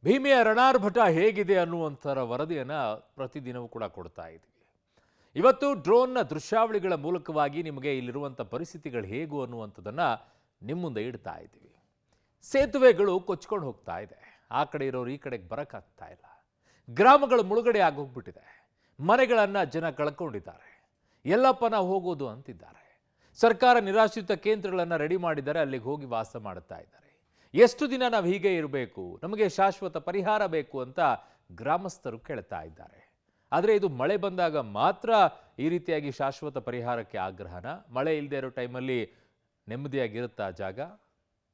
ಭೀಮೆಯ ರಣಾರ್ಭಟ ಹೇಗಿದೆ ಅನ್ನುವಂಥರ ವರದಿಯನ್ನು ಪ್ರತಿದಿನವೂ ಕೂಡ ಕೊಡ್ತಾ ಇದ್ದೀವಿ. ಇವತ್ತು ಡ್ರೋನ್ನ ದೃಶ್ಯಾವಳಿಗಳ ಮೂಲಕವಾಗಿ ನಿಮಗೆ ಇಲ್ಲಿರುವಂಥ ಪರಿಸ್ಥಿತಿಗಳು ಹೇಗೂ ಅನ್ನುವಂಥದ್ದನ್ನು ನಿಮ್ಮ ಮುಂದೆ ಇಡ್ತಾ ಇದ್ದೀವಿ. ಸೇತುವೆಗಳು ಕೊಚ್ಕೊಂಡು ಹೋಗ್ತಾ ಇದೆ. ಆ ಕಡೆ ಇರೋರು ಈ ಕಡೆಗೆ ಬರೋಕ್ಕಾಗ್ತಾ ಇಲ್ಲ. ಗ್ರಾಮಗಳು ಮುಳುಗಡೆ ಆಗೋಗ್ಬಿಟ್ಟಿದೆ. ಮನೆಗಳನ್ನು ಜನ ಕಳ್ಕೊಂಡಿದ್ದಾರೆ. ಎಲ್ಲಪ್ಪ ನಾವು ಹೋಗೋದು ಅಂತಿದ್ದಾರೆ. ಸರ್ಕಾರ ನಿರಾಶ್ರಿತ ಕೇಂದ್ರಗಳನ್ನು ರೆಡಿ ಮಾಡಿದ್ದಾರೆ, ಅಲ್ಲಿಗೆ ಹೋಗಿ ವಾಸ ಮಾಡುತ್ತಾ ಇದ್ದಾರೆ. ಎಷ್ಟು ದಿನ ನಾವು ಹೀಗೆ ಇರಬೇಕು, ನಮಗೆ ಶಾಶ್ವತ ಪರಿಹಾರ ಬೇಕು ಅಂತ ಗ್ರಾಮಸ್ಥರು ಕೇಳ್ತಾ ಇದ್ದಾರೆ. ಆದರೆ ಇದು ಮಳೆ ಬಂದಾಗ ಮಾತ್ರ ಈ ರೀತಿಯಾಗಿ ಶಾಶ್ವತ ಪರಿಹಾರಕ್ಕೆ ಆಗ್ರಹನ, ಮಳೆ ಇಲ್ಲದೆ ಇರೋ ಟೈಮಲ್ಲಿ ನೆಮ್ಮದಿಯಾಗಿರುತ್ತಾ ಜಾಗ?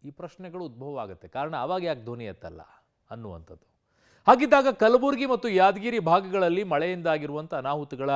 ಈ ಪ್ರಶ್ನೆಗಳು ಉದ್ಭವ ಆಗುತ್ತೆ. ಕಾರಣ ಅವಾಗ ಯಾಕೆ ಧ್ವನಿ ಎತ್ತಲ್ಲ ಅನ್ನುವಂಥದ್ದು. ಹಾಗಿದ್ದಾಗ ಕಲಬುರಗಿ ಮತ್ತು ಯಾದಗಿರಿ ಭಾಗಗಳಲ್ಲಿ ಮಳೆಯಿಂದಾಗಿರುವಂಥ ಅನಾಹುತಗಳ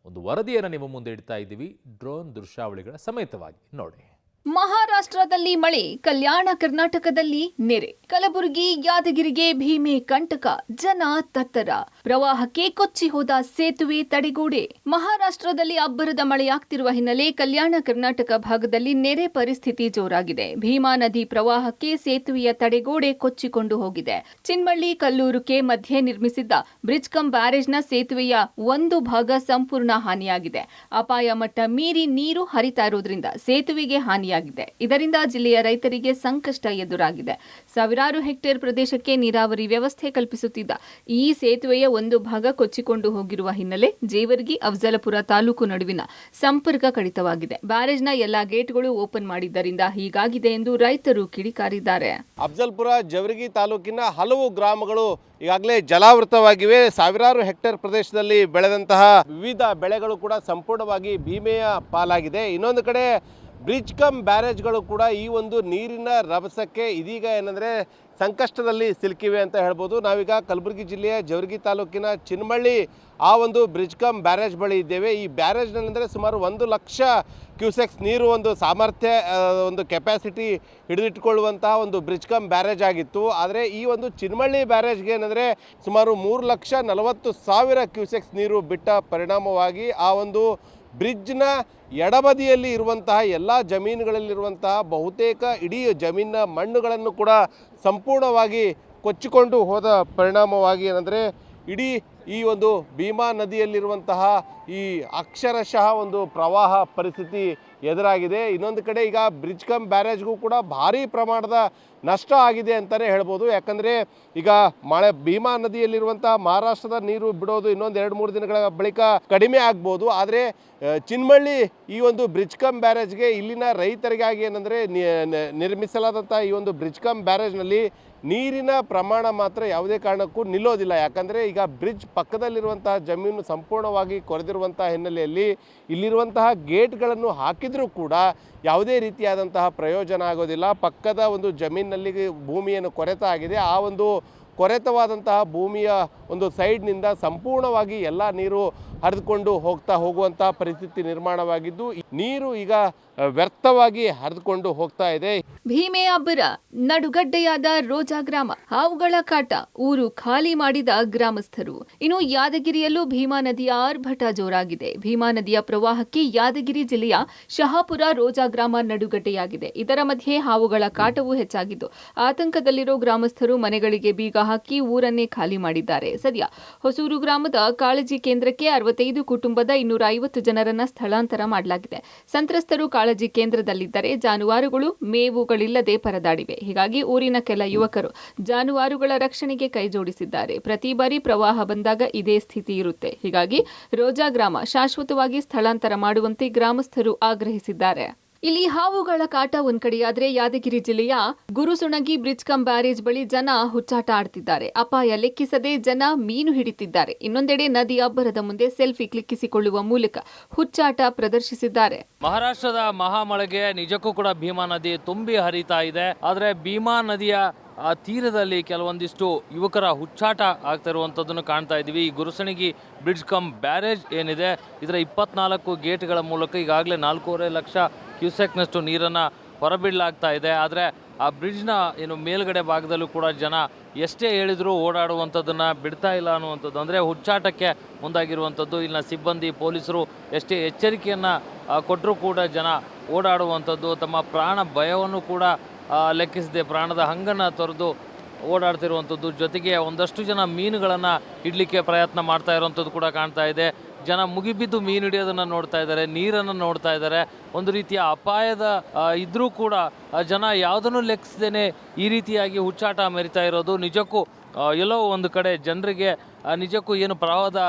ಒಂದು ವರದಿಯನ್ನು ನಿಮ್ಮ ಮುಂದೆ ಇಡ್ತಾ ಇದ್ದೀವಿ, ಡ್ರೋನ್ ದೃಶ್ಯಾವಳಿಗಳ ಸಮೇತವಾಗಿ ನೋಡಿ. ಮಹಾರಾಷ್ಟ್ರದಲ್ಲಿ ಮಳೆ, ಕಲ್ಯಾಣ ಕರ್ನಾಟಕದಲ್ಲಿ ನೆರೆ. ಕಲಬುರಗಿ ಯಾದಗಿರಿಗೆ ಭೀಮೆ ಕಂಟಕ, ಜನ ತತ್ತರ. ಪ್ರವಾಹಕ್ಕೆ ಕೊಚ್ಚಿ ಹೋದ ಸೇತುವೆ ತಡೆಗೋಡೆ. ಮಹಾರಾಷ್ಟ್ರದಲ್ಲಿ ಅಬ್ಬರದ ಮಳೆಯಾಗ್ತಿರುವ ಹಿನ್ನೆಲೆ ಕಲ್ಯಾಣ ಕರ್ನಾಟಕ ಭಾಗದಲ್ಲಿ ನೆರೆ ಪರಿಸ್ಥಿತಿ ಜೋರಾಗಿದೆ. ಭೀಮಾ ನದಿ ಪ್ರವಾಹಕ್ಕೆ ಸೇತುವೆಯ ತಡೆಗೋಡೆ ಕೊಚ್ಚಿಕೊಂಡು ಹೋಗಿದೆ. ಚಿನ್ಮಳ್ಳಿ ಕಲ್ಲೂರುಕೆ ಮಧ್ಯೆ ನಿರ್ಮಿಸಿದ್ದ ಬ್ರಿಡ್ಜ್ ಕಮ್ ಬ್ಯಾರೇಜ್ನ ಸೇತುವೆಯ ಒಂದು ಭಾಗ ಸಂಪೂರ್ಣ ಹಾನಿಯಾಗಿದೆ. ಅಪಾಯ ಮಟ್ಟ ಮೀರಿ ನೀರು ಹರಿತಾ ಇರೋದ್ರಿಂದ ಸೇತುವೆಗೆ ಹಾನಿಯಾಗಿದೆ. ಇದರಿಂದ ಜಿಲ್ಲೆಯ ರೈತರಿಗೆ ಸಂಕಷ್ಟ ಎದುರಾಗಿದೆ. ಸಾವಿರಾರು ಹೆಕ್ಟೇರ್ ಪ್ರದೇಶಕ್ಕೆ ನೀರಾವರಿ ವ್ಯವಸ್ಥೆ ಕಲ್ಪಿಸುತ್ತಿದ್ದ ಈ ಸೇತುವೆಯ ಒಂದು ಭಾಗ ಕೊಚ್ಚಿಕೊಂಡು ಹೋಗಿರುವ ಹಿನ್ನೆಲೆ ಜೇವರ್ಗಿ ಅಫಜಲಪುರ ತಾಲೂಕು ನಡುವಿನ ಸಂಪರ್ಕ ಕಡಿತವಾಗಿದೆ. ಬ್ಯಾರೇಜ್ನ ಎಲ್ಲಾ ಗೇಟ್ಗಳು ಓಪನ್ ಮಾಡಿದ್ದರಿಂದ ಹೀಗಾಗಿದೆ ಎಂದು ರೈತರು ಕಿಡಿಕಾರಿದ್ದಾರೆ. ಅಫಜಲ್ಪುರ ಜೇವರ್ಗಿ ತಾಲೂಕಿನ ಹಲವು ಗ್ರಾಮಗಳು ಈಗಾಗಲೇ ಜಲಾವೃತವಾಗಿವೆ. ಸಾವಿರಾರು ಹೆಕ್ಟೇರ್ ಪ್ರದೇಶದಲ್ಲಿ ಬೆಳೆದಂತಹ ವಿವಿಧ ಬೆಳೆಗಳು ಕೂಡ ಸಂಪೂರ್ಣವಾಗಿ ಭೀಮೆಯ ಪಾಲಾಗಿದೆ. ಇನ್ನೊಂದು ಕಡೆ ಬ್ರಿಡ್ಜ್ ಕಮ್ ಬ್ಯಾರೇಜ್ಗಳು ಕೂಡ ಈ ಒಂದು ನೀರಿನ ರಭಸಕ್ಕೆ ಇದೀಗ ಏನಂದರೆ ಸಂಕಷ್ಟದಲ್ಲಿ ಸಿಲುಕಿವೆ ಅಂತ ಹೇಳ್ಬೋದು. ನಾವೀಗ ಕಲಬುರಗಿ ಜಿಲ್ಲೆಯ ಜೇವರ್ಗಿ ತಾಲೂಕಿನ ಚಿನ್ಮಳ್ಳಿ ಆ ಒಂದು ಬ್ರಿಡ್ಜ್ ಕಮ್ ಬ್ಯಾರೇಜ್ ಬಳಿ ಇದ್ದೇವೆ. ಈ ಬ್ಯಾರೇಜ್ನಲ್ಲಿಂದರೆ ಸುಮಾರು 1 ಲಕ್ಷ ಕ್ಯೂಸೆಕ್ಸ್ ನೀರು ಒಂದು ಸಾಮರ್ಥ್ಯ, ಒಂದು ಕೆಪಾಸಿಟಿ ಹಿಡಿದಿಟ್ಟುಕೊಳ್ಳುವಂತಹ ಒಂದು ಬ್ರಿಡ್ಜ್ ಕಮ್ ಬ್ಯಾರೇಜ್ ಆಗಿತ್ತು. ಆದರೆ ಈ ಒಂದು ಚಿನ್ಮಳ್ಳಿ ಬ್ಯಾರೇಜ್ಗೆ ಏನಂದರೆ ಸುಮಾರು 3,40,000 ಕ್ಯೂಸೆಕ್ಸ್ ನೀರು ಬಿಟ್ಟ ಪರಿಣಾಮವಾಗಿ ಆ ಒಂದು ಬ್ರಿಡ್ಜ್ನ ಎಡಬದಿಯಲ್ಲಿ ಇರುವಂತಹ ಎಲ್ಲ ಜಮೀನುಗಳಲ್ಲಿರುವಂತಹ ಬಹುತೇಕ ಇಡೀ ಜಮೀನಿನ ಮಣ್ಣುಗಳನ್ನು ಕೂಡ ಸಂಪೂರ್ಣವಾಗಿ ಕೊಚ್ಚಿಕೊಂಡು ಹೋದ ಪರಿಣಾಮವಾಗಿ ಏನಂದರೆ ಇಡೀ ಈ ಒಂದು ಭೀಮಾ ನದಿಯಲ್ಲಿರುವಂತಹ ಈ ಅಕ್ಷರಶಃ ಒಂದು ಪ್ರವಾಹ ಪರಿಸ್ಥಿತಿ ಎದುರಾಗಿದೆ. ಇನ್ನೊಂದು ಕಡೆ ಈಗ ಬ್ರಿಡ್ಜ್ ಕಮ್ ಬ್ಯಾರೇಜ್ಗೂ ಕೂಡ ಭಾರೀ ಪ್ರಮಾಣದ ನಷ್ಟ ಆಗಿದೆ ಅಂತಲೇ ಹೇಳ್ಬೋದು. ಯಾಕಂದರೆ ಈಗ ಮಳೆ ಭೀಮಾ ನದಿಯಲ್ಲಿರುವಂಥ ಮಹಾರಾಷ್ಟ್ರದ ನೀರು ಬಿಡೋದು ಇನ್ನೊಂದು 2-3 ದಿನಗಳ ಬಳಿಕ ಕಡಿಮೆ ಆಗ್ಬೋದು. ಆದರೆ ಚಿನ್ಮಳ್ಳಿ ಈ ಒಂದು ಬ್ರಿಡ್ಜ್ ಕಮ್ ಬ್ಯಾರೇಜ್ಗೆ ಇಲ್ಲಿನ ರೈತರಿಗಾಗಿ ಏನಂದರೆ ನಿರ್ಮಿಸಲಾದಂಥ ಈ ಒಂದು ಬ್ರಿಡ್ಜ್ ಕಮ್ ಬ್ಯಾರೇಜ್ನಲ್ಲಿ ನೀರಿನ ಪ್ರಮಾಣ ಮಾತ್ರ ಯಾವುದೇ ಕಾರಣಕ್ಕೂ ನಿಲ್ಲೋದಿಲ್ಲ. ಯಾಕಂದರೆ ಈಗ ಬ್ರಿಡ್ಜ್ ಪಕ್ಕದಲ್ಲಿರುವಂತಹ ಜಮೀನು ಸಂಪೂರ್ಣವಾಗಿ ಕೊರೆದಿರುವಂಥ ಹಿನ್ನೆಲೆಯಲ್ಲಿ ಇಲ್ಲಿರುವಂತಹ ಗೇಟ್ಗಳನ್ನು ಹಾಕಿದರೂ ಕೂಡ ಯಾವುದೇ ರೀತಿಯಾದಂತಹ ಪ್ರಯೋಜನ ಆಗೋದಿಲ್ಲ. ಪಕ್ಕದ ಒಂದು ಜಮೀನಿನಲ್ಲಿ ಭೂಮಿಯನ್ನು ಕೊರೆತ ಆಗಿದೆ. ಆ ಒಂದು ಕೊರೆತವಾದಂತಹ ಭೂಮಿಯ ಒಂದು ಸೈಡ್ನಿಂದ ಸಂಪೂರ್ಣವಾಗಿ ಎಲ್ಲ ನೀರು ಹರಿದುಕೊಂಡು ಹೋಗುವಂಥ ಪರಿಸ್ಥಿತಿ ನಿರ್ಮಾಣವಾಗಿದ್ದು ನೀರು ಈಗ ವ್ಯರ್ಥವಾಗಿ ಹರಿದುಕೊಂಡು ಹೋಗ್ತಾ ಇದೆ. ಭೀಮೆ ಅಬ್ಬರ, ನಡುಗಡ್ಡೆಯಾದ ರೋಜಾ ಗ್ರಾಮ, ಹಾವುಗಳ ಕಾಟ, ಊರು ಖಾಲಿ ಮಾಡಿದ ಗ್ರಾಮಸ್ಥರು. ಇನ್ನು ಯಾದಗಿರಿಯಲ್ಲೂ ಭೀಮಾ ನದಿಯ ಆರ್ಭಟ ಜೋರಾಗಿದೆ. ಭೀಮಾ ನದಿಯ ಪ್ರವಾಹಕ್ಕೆ ಯಾದಗಿರಿ ಜಿಲ್ಲೆಯ ಶಹಾಪುರ ರೋಜಾ ಗ್ರಾಮ ನಡುಗಡ್ಡೆಯಾಗಿದೆ. ಇದರ ಮಧ್ಯೆ ಹಾವುಗಳ ಕಾಟವೂ ಹೆಚ್ಚಾಗಿದ್ದು ಆತಂಕದಲ್ಲಿರೋ ಗ್ರಾಮಸ್ಥರು ಮನೆಗಳಿಗೆ ಬೀಗ ಹಾಕಿ ಊರನ್ನೇ ಖಾಲಿ ಮಾಡಿದ್ದಾರೆ. ಸದ್ಯ ಹೊಸೂರು ಗ್ರಾಮದ ಕಾಳಜಿ ಕೇಂದ್ರಕ್ಕೆ 65 ಕುಟುಂಬದ 250 ಜನರನ್ನ ಸ್ಥಳಾಂತರ ಮಾಡಲಾಗಿದೆ. ಸಂತ್ರಸ್ತರು ಕಾಳಜಿ ಕೇಂದ್ರದಲ್ಲಿದ್ದರೆ ಜಾನುವಾರುಗಳು ಮೇವುಗಳಿಲ್ಲದೆ ಪರದಾಡಿವೆ. ಹೀಗಾಗಿ ಊರಿನ ಕೆಲ ಯುವಕರು ಜಾನುವಾರುಗಳ ರಕ್ಷಣೆಗೆ ಕೈಜೋಡಿಸಿದ್ದಾರೆ. ಪ್ರತಿ ಬಾರಿ ಪ್ರವಾಹ ಬಂದಾಗ ಇದೇ ಸ್ಥಿತಿ ಇರುತ್ತೆ. ಹೀಗಾಗಿ ರೋಜಾ ಗ್ರಾಮ ಶಾಶ್ವತವಾಗಿ ಸ್ಥಳಾಂತರ ಮಾಡುವಂತೆ ಗ್ರಾಮಸ್ಥರು ಆಗ್ರಹಿಸಿದ್ದಾರೆ. ಇಲ್ಲಿ ಹಾವುಗಳ ಕಾಟ ಒಂದ್ ಕಡೆಯಾದ್ರೆ ಯಾದಗಿರಿ ಜಿಲ್ಲೆಯ ಗುರುಸುಣಗಿ ಬ್ರಿಡ್ಜ್ ಕಮ್ ಬ್ಯಾರೇಜ್ ಬಳಿ ಜನ ಹುಚ್ಚಾಟ ಆಡ್ತಿದ್ದಾರೆ. ಅಪಾಯ ಲೆಕ್ಕಿಸದೆ ಜನ ಮೀನು ಹಿಡಿತಿದ್ದಾರೆ. ಇನ್ನೊಂದೆಡೆ ನದಿ ಅಬ್ಬರದ ಮುಂದೆ ಸೆಲ್ಫಿ ಕ್ಲಿಕ್ಕಿಸಿಕೊಳ್ಳುವ ಮೂಲಕ ಹುಚ್ಚಾಟ ಪ್ರದರ್ಶಿಸಿದ್ದಾರೆ. ಮಹಾರಾಷ್ಟ್ರದ ಮಹಾಮಳೆಗೆ ನಿಜಕ್ಕೂ ಕೂಡ ಭೀಮಾ ನದಿ ತುಂಬಿ ಹರಿತಾ ಇದೆ. ಆದರೆ ಭೀಮಾ ನದಿಯ ಆ ತೀರದಲ್ಲಿ ಕೆಲವೊಂದಿಷ್ಟು ಯುವಕರ ಹುಚ್ಚಾಟ ಆಗ್ತಾ ಇರುವಂಥದ್ದನ್ನು ಕಾಣ್ತಾ ಇದ್ದೀವಿ. ಈ ಗುರುಸಣಗಿ ಬ್ರಿಡ್ಜ್ ಕಮ್ ಬ್ಯಾರೇಜ್ ಏನಿದೆ ಇದರ 24 ಗೇಟ್ಗಳ ಮೂಲಕ ಈಗಾಗಲೇ 4.5 ಲಕ್ಷ ಕ್ಯೂಸೆಕ್ನಷ್ಟು ನೀರನ್ನು ಹೊರಬಿಡಲಾಗ್ತಾ ಇದೆ. ಆದರೆ ಆ ಬ್ರಿಡ್ಜ್ನ ಮೇಲ್ಗಡೆ ಭಾಗದಲ್ಲೂ ಕೂಡ ಜನ ಎಷ್ಟೇ ಹೇಳಿದರೂ ಓಡಾಡುವಂಥದ್ದನ್ನು ಬಿಡ್ತಾ ಇಲ್ಲ ಅನ್ನುವಂಥದ್ದು. ಅಂದರೆ ಹುಚ್ಚಾಟಕ್ಕೆ ಮುಂದಾಗಿರುವಂಥದ್ದು. ಇಲ್ಲಿನ ಸಿಬ್ಬಂದಿ ಪೊಲೀಸರು ಎಷ್ಟೇ ಎಚ್ಚರಿಕೆಯನ್ನು ಕೊಟ್ಟರೂ ಕೂಡ ಜನ ಓಡಾಡುವಂಥದ್ದು, ತಮ್ಮ ಪ್ರಾಣ ಭಯವನ್ನು ಕೂಡ ಲೆಕ್ಕಿಸದೆ ಪ್ರಾಣದ ಹಂಗನ್ನು ತೊರೆದು ಓಡಾಡ್ತಿರುವಂಥದ್ದು, ಜೊತೆಗೆ ಒಂದಷ್ಟು ಜನ ಮೀನುಗಳನ್ನು ಇಡಲಿಕ್ಕೆ ಪ್ರಯತ್ನ ಮಾಡ್ತಾ ಇರುವಂಥದ್ದು ಕೂಡ ಕಾಣ್ತಾ ಇದೆ. ಜನ ಮುಗಿಬಿದ್ದು ಮೀನು ಹಿಡಿಯೋದನ್ನು ನೋಡ್ತಾ ಇದ್ದಾರೆ, ನೀರನ್ನು ನೋಡ್ತಾ ಇದ್ದಾರೆ. ಒಂದು ರೀತಿಯ ಅಪಾಯದ ಇದ್ರೂ ಕೂಡ ಜನ ಯಾವುದನ್ನು ಲೆಕ್ಕಿಸದೇನೆ ಈ ರೀತಿಯಾಗಿ ಹುಚ್ಚಾಟ ಮೆರಿತಾ ಇರೋದು ನಿಜಕ್ಕೂ ಎಲ್ಲೋ ಒಂದು ಕಡೆ ಜನರಿಗೆ ನಿಜಕ್ಕೂ ಏನು ಪ್ರವಾಹದ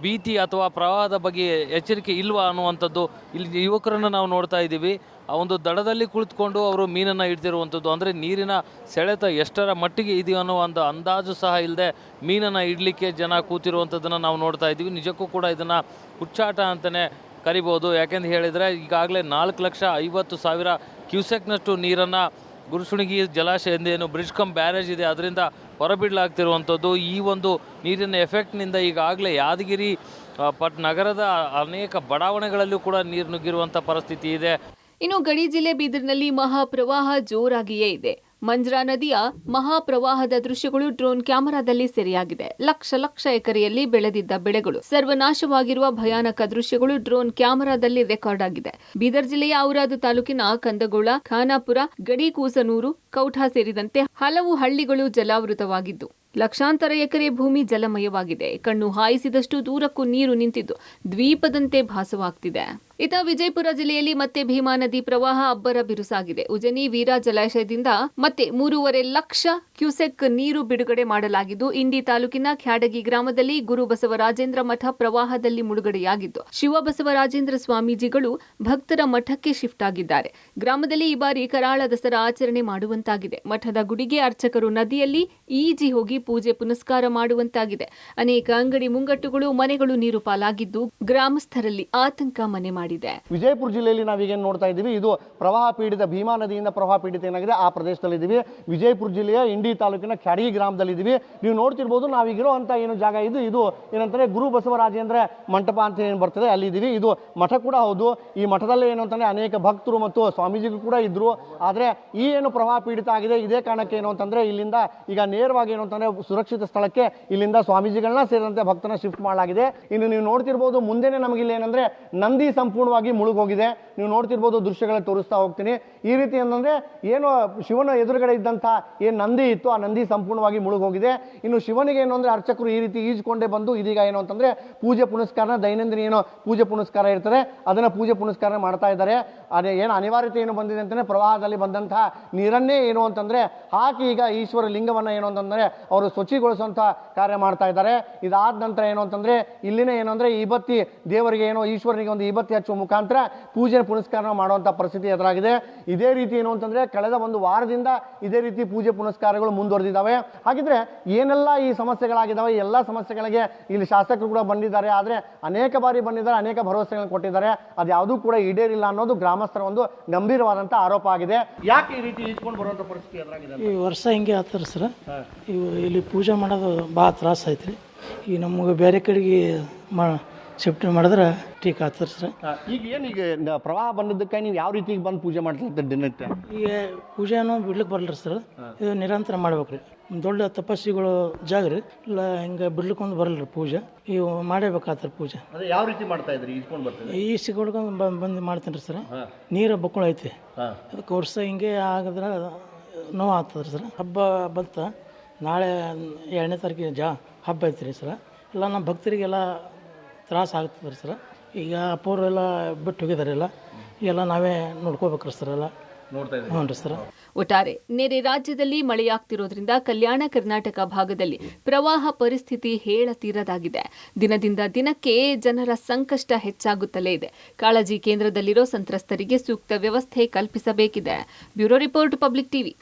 ಭೀತಿ ಅಥವಾ ಪ್ರವಾಹದ ಬಗ್ಗೆ ಎಚ್ಚರಿಕೆ ಇಲ್ವಾ ಅನ್ನುವಂಥದ್ದು ಇಲ್ಲಿ ಯುವಕರನ್ನು ನಾವು ನೋಡ್ತಾ ಇದ್ದೀವಿ. ಆ ಒಂದು ದಡದಲ್ಲಿ ಕುಳಿತುಕೊಂಡು ಅವರು ಮೀನನ್ನು ಹಿಡ್ತಿರುವಂಥದ್ದು, ಅಂದರೆ ನೀರಿನ ಸೆಳೆತ ಎಷ್ಟರ ಮಟ್ಟಿಗೆ ಇದೆಯೋ ಅನ್ನೋ ಒಂದು ಅಂದಾಜು ಸಹ ಇಲ್ಲದೆ ಮೀನನ್ನು ಇಡಲಿಕ್ಕೆ ಜನ ಕೂತಿರುವಂಥದ್ದನ್ನು ನಾವು ನೋಡ್ತಾ ಇದ್ದೀವಿ. ನಿಜಕ್ಕೂ ಕೂಡ ಇದನ್ನು ಹುಚ್ಚಾಟ ಅಂತಲೇ ಕರಿಬೋದು. ಯಾಕೆಂತ ಹೇಳಿದರೆ ಈಗಾಗಲೇ 4,50,000 ಕ್ಯೂಸೆಕ್ನಷ್ಟು ನೀರನ್ನು ಗುರುಸುಣಗಿ ಜಲಾಶಯದಿಂದ ಏನು ಬ್ರಿಡ್ಜ್ ಕಮ್ ಬ್ಯಾರೇಜ್ ಇದೆ ಅದರಿಂದ ಹೊರಬಿಡಲಾಗ್ತಿರುವಂಥದ್ದು. ಈ ಒಂದು ನೀರಿನ ಎಫೆಕ್ಟ್ನಿಂದ ಈಗಾಗಲೇ ಯಾದಗಿರಿ ನಗರದ ಅನೇಕ ಬಡಾವಣೆಗಳಲ್ಲೂ ಕೂಡ ನೀರು ನುಗ್ಗಿರುವಂಥ ಪರಿಸ್ಥಿತಿ ಇದೆ. ಇನ್ನು ಗಡಿ ಜಿಲ್ಲೆ ಬೀದರ್ನಲ್ಲಿ ಮಹಾಪ್ರವಾಹ ಜೋರಾಗಿಯೇ ಇದೆ. ಮಂಜ್ರಾ ನದಿಯ ಮಹಾಪ್ರವಾಹದ ದೃಶ್ಯಗಳು ಡ್ರೋನ್ ಕ್ಯಾಮೆರಾದಲ್ಲಿ ಸೆರೆಯಾಗಿದೆ. ಲಕ್ಷ ಎಕರೆಯಲ್ಲಿ ಬೆಳೆದಿದ್ದ ಬೆಳೆಗಳು ಸರ್ವನಾಶವಾಗಿರುವ ಭಯಾನಕ ದೃಶ್ಯಗಳು ಡ್ರೋನ್ ಕ್ಯಾಮೆರಾದಲ್ಲಿ ರೆಕಾರ್ಡ್ ಆಗಿದೆ. ಬೀದರ್ ಜಿಲ್ಲೆಯ ಔರಾದ್ ತಾಲೂಕಿನ ಕಂದಗೋಳ, ಖಾನಾಪುರ, ಗಡಿಕೂಸನೂರು, ಕೌಠಾ ಸೇರಿದಂತೆ ಹಲವು ಹಳ್ಳಿಗಳು ಜಲಾವೃತವಾಗಿದ್ದು ಲಕ್ಷಾಂತರ ಎಕರೆ ಭೂಮಿ ಜಲಮಯವಾಗಿದೆ. ಕಣ್ಣು ಹಾಯಿಸಿದಷ್ಟು ದೂರಕ್ಕೂ ನೀರು ನಿಂತಿದ್ದು ದ್ವೀಪದಂತೆ ಭಾಸವಾಗ್ತಿದೆ. ಇತ ವಿಜಯಪುರ ಜಿಲ್ಲೆಯಲ್ಲಿ ಮತ್ತೆ ಭೀಮಾ ನದಿ ಪ್ರವಾಹ ಅಬ್ಬರ ಬಿರುಸಾಗಿದೆ. ಉಜನಿ ವೀರಾ ಜಲಾಶಯದಿಂದ ಮತ್ತೆ 3.5 ಲಕ್ಷ ಕ್ಯೂಸೆಕ್ ನೀರು ಬಿಡುಗಡೆ ಮಾಡಲಾಗಿದ್ದು, ಇಂಡಿ ತಾಲೂಕಿನ ಖ್ಯಾಡಗಿ ಗ್ರಾಮದಲ್ಲಿ ಗುರು ಬಸವರಾಜೇಂದ್ರ ಮಠ ಪ್ರವಾಹದಲ್ಲಿ ಮುಳುಗಡೆಯಾಗಿದ್ದು, ಶಿವಬಸವರಾಜೇಂದ್ರ ಸ್ವಾಮೀಜಿಗಳು ಭಕ್ತರ ಮಠಕ್ಕೆ ಶಿಫ್ಟ್ ಆಗಿದ್ದಾರೆ. ಗ್ರಾಮದಲ್ಲಿ ಈ ಬಾರಿ ಕರಾಳ ದಸರಾ ಆಚರಣೆ ಮಾಡುವಂತಾಗಿದೆ. ಮಠದ ಗುಡಿಗೆ ಅರ್ಚಕರು ನದಿಯಲ್ಲಿ ಈಜಿ ಹೋಗಿ ಪೂಜೆ ಪುನಸ್ಕಾರ ಮಾಡುವಂತಾಗಿದೆ. ಅನೇಕ ಅಂಗಡಿ ಮುಂಗಟ್ಟುಗಳು, ಮನೆಗಳು ನೀರು ಪಾಲಾಗಿದ್ದು ಗ್ರಾಮಸ್ಥರಲ್ಲಿ ಆತಂಕ ಮನೆ ಮಾಡಿದೆ. ವಿಜಯಪುರ ಜಿಲ್ಲೆಯಲ್ಲಿ ನಾವೀಗೇನು ನೋಡ್ತಾ ಇದ್ದೀವಿ, ಇದು ಪ್ರವಾಹ ಪೀಡಿತ ಭೀಮಾ ನದಿಯಿಂದ ಪ್ರವಾಹ ಪೀಡಿತ ಏನಾಗಿದೆ ಆ ಪ್ರದೇಶದಲ್ಲಿ ಇದ್ದೀವಿ. ವಿಜಯಪುರ ಜಿಲ್ಲೆಯ ಇಂಡಿ ತಾಲೂಕಿನ ಖ್ಯಾಡಗಿ ಗ್ರಾಮದಲ್ಲಿ ಇದ್ದೀವಿ. ನೀವು ನೋಡ್ತಿರ್ಬೋದು, ನಾವೀಗಿರೋ ಅಂತ ಏನು ಜಾಗ ಇದು ಏನಂತಾರೆ ಗುರು ಬಸವರಾಜೇಂದ್ರ ಮಂಟಪ ಅಂತ ಏನು ಬರ್ತದೆ ಅಲ್ಲಿ ಇದ್ದೀವಿ. ಇದು ಮಠ ಕೂಡ ಹೌದು. ಈ ಮಠದಲ್ಲಿ ಏನು ಅಂತಂದ್ರೆ ಅನೇಕ ಭಕ್ತರು ಮತ್ತು ಸ್ವಾಮೀಜಿಗಳು ಕೂಡ ಇದ್ರು. ಆದರೆ ಈ ಏನು ಪ್ರವಾಹ ಪೀಡಿತ ಆಗಿದೆ, ಇದೇ ಕಾರಣಕ್ಕೆ ಏನು ಅಂತಂದ್ರೆ ಇಲ್ಲಿಂದ ಈಗ ನೇರವಾಗಿ ಏನು ಅಂತಂದ್ರೆ ಸುರಕ್ಷಿತ ಸ್ಥಳಕ್ಕೆ ಇಲ್ಲಿಂದ ಸ್ವಾಮೀಜಿಗಳನ್ನ ಸೇರಿದಂತೆ ಭಕ್ತರನ್ನ ಶಿಫ್ಟ್ ಮಾಡಲಾಗಿದೆ. ಇನ್ನು ನೀವು ನೋಡ್ತಿರ್ಬೋದು, ಮುಂದೆನೆ ನಮಗೆ ಇಲ್ಲಿ ಏನಂದ್ರೆ ನಂದಿ ಸಂಪೂರ್ಣವಾಗಿ ಮುಳುಗೋಗಿದೆ. ನೀವು ನೋಡ್ತಿರ್ಬೋದು, ದೃಶ್ಯಗಳನ್ನ ತೋರಿಸ್ತಾ ಹೋಗ್ತೀನಿ. ಈ ರೀತಿ ಏನಂದ್ರೆ ಏನು ಶಿವನ ಎದುರುಗಡೆ ಇದ್ದಂಥ ಏನು ನಂದಿ ಇತ್ತು, ಆ ನಂದಿ ಸಂಪೂರ್ಣವಾಗಿ ಮುಳುಗೋಗಿದೆ. ಇನ್ನು ಶಿವನಿಗೆ ಏನು ಅಂದ್ರೆ ಅರ್ಚಕರು ಈ ರೀತಿ ಈಜ್ಕೊಂಡೇ ಬಂದು ಇದೀಗ ಏನು ಅಂತಂದ್ರೆ ಪೂಜೆ ಪುನಸ್ಕಾರ, ದೈನಂದಿನ ಏನು ಪೂಜೆ ಪುನಸ್ಕಾರ ಇರ್ತದೆ ಅದನ್ನ ಪೂಜೆ ಪುನಸ್ಕಾರ ಮಾಡ್ತಾ ಇದ್ದಾರೆ. ಅದೇ ಏನು ಅನಿವಾರ್ಯತೆ ಏನು ಬಂದಿದೆ ಅಂತಂದ್ರೆ ಪ್ರವಾಹದಲ್ಲಿ ಬಂದಂತಹ ನೀರನ್ನೇ ಏನು ಅಂತಂದ್ರೆ ಹಾಕಿ ಈಗ ಈಶ್ವರ ಲಿಂಗವನ್ನ ಏನು ಅಂತಂದ್ರೆ ಅವರು ಶುಚಿಗೊಳಿಸುವಂತ ಕಾರ್ಯ ಮಾಡ್ತಾ ಇದ್ದಾರೆ. ಇದಾದ ನಂತರ ಏನು ಅಂತಂದ್ರೆ ಇಲ್ಲಿನ ಏನು ಅಂದ್ರೆ ಈಬತ್ತಿ ದೇವರಿಗೆ ಏನೋ ಈಶ್ವರನಿಗೆ ಒಂದು ಈಬತ್ತಿ ಹಚ್ಚುವ ಮುಖಾಂತರ ಪೂಜೆ ಪುನಸ್ಕಾರ ಮಾಡುವಂತ ಪರಿಸ್ಥಿತಿ ಎದುರಾಗಿದೆ. ಇದೇ ರೀತಿ ಏನು ಅಂತಂದ್ರೆ ಕಳೆದ ಒಂದು ವಾರದಿಂದ ಇದೇ ರೀತಿ ಪೂಜೆ ಪುನಸ್ಕಾರಗಳು ಮುಂದುವರೆದಿದ್ದಾವೆ. ಹಾಗಿದ್ರೆ ಏನೆಲ್ಲ ಈ ಸಮಸ್ಯೆಗಳಾಗಿದ್ದಾವೆ, ಎಲ್ಲ ಸಮಸ್ಯೆಗಳಿಗೆ ಇಲ್ಲಿ ಶಾಸಕರು ಕೂಡ ಬಂದಿದ್ದಾರೆ. ಆದರೆ ಅನೇಕ ಬಾರಿ ಬಂದಿದ್ದಾರೆ, ಅನೇಕ ಭರವಸೆಗಳನ್ನು ಕೊಟ್ಟಿದ್ದಾರೆ. ಅದು ಯಾವುದೂ ಕೂಡ ಈಡೇರಿಲ್ಲ ಅನ್ನೋದು ಗ್ರಾಮಸ್ಥರ ಒಂದು ಗಂಭೀರವಾದಂತ ಆರೋಪ ಆಗಿದೆ. ಯಾಕೆ ಈ ರೀತಿ ಈಸ್ಕೊಂಡು ಬರುವಂತ ಪರಿಸ್ಥಿತಿ ಎದುರಾಗಿದೆ? ಈ ವರ್ಷ ಹಿಂಗೆ ಆತರ ಸರ್, ಇವು ಇಲ್ಲಿ ಪೂಜೆ ಮಾಡೋದು ಭಾಳ ತ್ರಾಸ ಐತ್ರಿ. ಈ ನಮಗೆ ಬೇರೆ ಕಡೆಗೆ ಶಿಫ್ಟ್ ಮಾಡಿದ್ರೆ ಟೀಕ್ ಆಗ್ತದೆ ಸರ್. ಈಗ ಪ್ರವಾಹ ಬಂದಿದ್ದಕ್ಕೆ ನೀವು ಯಾವ ರೀತಿ ಬಂದು ಪೂಜೆ ಮಾಡ್ತಿರ್ತೀರಿ ದಿನಕ್ಕೆ? ಈಗ ಪೂಜೆನೂ ಬಿಡ್ಲಿಕ್ಕೆ ಬರಲ್ಲ ಸರ್, ಇದು ನಿರಂತರ ಮಾಡ್ಬೇಕ್ರಿ. ದೊಡ್ಡ ತಪಸ್ಸಿಗಳು ಜಾಗ ರೀ, ಇಲ್ಲ ಹಿಂಗೆ ಬಿಡ್ಲಿಕ್ಕೊಂದು ಬರಲ್ಲ ರೀ ಪೂಜೆ. ಇವು ಮಾಡಬೇಕಾಗ್ತಾರೆ ಪೂಜೆ. ಅದೇ ಯಾವ ರೀತಿ ಮಾಡ್ತಾ ಇದ್ರಿ? ಈಸ್ಕೊಂಡು ಬರ್ತೀವಿ ಈ ಸಿಗೋಡ್ಕೊಂಡು ಬಂದು ಮಾಡ್ತೀನಿ ರೀ ಸರ್. ನೀರು ಬಕ್ಕಳು ಐತಿ, ಅದಕ್ಕೆ ವರ್ಷ ಹಿಂಗೆ ಆಗಿದ್ರೆ ನೋವು ಆಗ್ತದೆ ಸರ್. ಹಬ್ಬ ಬಂತ, ನಾಳೆ 2ನೇ ತಾರೀಕಿಗೆ ಹಬ್ಬ ಐತ್ರಿ ಸರ್. ಎಲ್ಲ ನಮ್ಮ ಭಕ್ತರಿಗೆಲ್ಲ ತ್ರಾಸ ಆಗ್ತದೆ ಸರ್. ಈಗ ಅಪ್ಪವ್ರು ಎಲ್ಲ ಬಿಟ್ಟು ಹೋಗಿದ್ದಾರೆ, ಎಲ್ಲ ನಾವೇ ನೋಡ್ಕೋಬೇಕ್ರಿ ಸರ್, ಎಲ್ಲ ಹ್ಞೂ ರೀ ಸರ್. ಒಟ್ಟಾರೆ ನೆರೆ ರಾಜ್ಯದಲ್ಲಿ ಮಳೆಯಾಗ್ತಿರೋದ್ರಿಂದ ಕಲ್ಯಾಣ ಕರ್ನಾಟಕ ಭಾಗದಲ್ಲಿ ಪ್ರವಾಹ ಪರಿಸ್ಥಿತಿ ಹೇಳತೀರದಾಗಿದೆ. ದಿನದಿಂದ ದಿನಕ್ಕೆ ಜನರ ಸಂಕಷ್ಟ ಹೆಚ್ಚಾಗುತ್ತಲೇ ಇದೆ. ಕಾಳಜಿ ಕೇಂದ್ರದಲ್ಲಿರೋ ಸಂತ್ರಸ್ತರಿಗೆ ಸೂಕ್ತ ವ್ಯವಸ್ಥೆ ಕಲ್ಪಿಸಬೇಕಿದೆ. Bureau report, public TV.